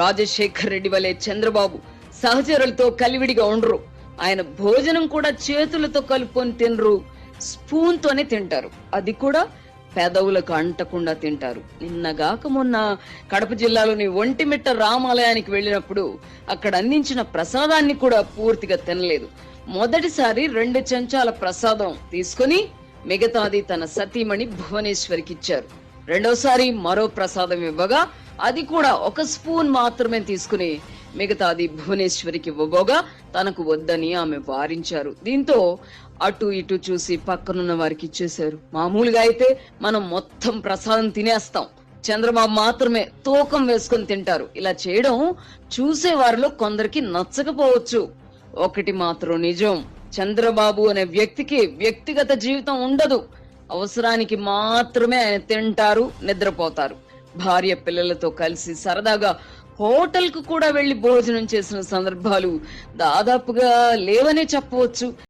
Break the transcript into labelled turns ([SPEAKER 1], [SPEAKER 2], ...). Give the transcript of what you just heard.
[SPEAKER 1] రాజశేఖర్ రెడ్డి వలె చంద్రబాబు సహచరులతో కలివిడిగా ఉండరు. ఆయన భోజనం కూడా చేతులతో కలుపుకొని తినరు, స్పూన్ తోనే తింటారు. అది కూడా పెదవులకు అంటకుండా తింటారు. నిన్నగాక మొన్న కడప జిల్లాలోని ఒంటిమిట్ట రామాలయానికి వెళ్ళినప్పుడు అక్కడ అందించిన ప్రసాదాన్ని కూడా పూర్తిగా తినలేదు. మొదటిసారి 2 చెంచాల ప్రసాదం తీసుకుని మిగతాది తన సతీమణి భువనేశ్వరికి ఇచ్చారు. రెండోసారి మరో ప్రసాదం ఇవ్వగా అది కూడా 1 స్పూన్ మాత్రమే తీసుకుని మిగతాది భువనేశ్వరికి ఇవ్వబోగా తనకు వద్దని ఆమె వారించారు. దీంతో అటు ఇటు చూసి పక్కనున్న వారికి ఇచ్చేశారు. మామూలుగా అయితే మనం మొత్తం ప్రసాదం తినేస్తాం, చంద్రబాబు మాత్రమే తూకం వేసుకుని తింటారు. ఇలా చేయడం చూసే వారిలో కొందరికి నచ్చకపోవచ్చు. ఒకటి మాత్రం నిజం, చంద్రబాబు అనే వ్యక్తికి వ్యక్తిగత జీవితం ఉండదు. అవసరానికి మాత్రమే ఆయన తింటారు, నిద్రపోతారు. భార్య పిల్లలతో కలిసి సరదాగా హోటల్ కు కూడా వెళ్లి భోజనం చేసిన సందర్భాలు దాదాపుగా లేవనే చెప్పవచ్చు.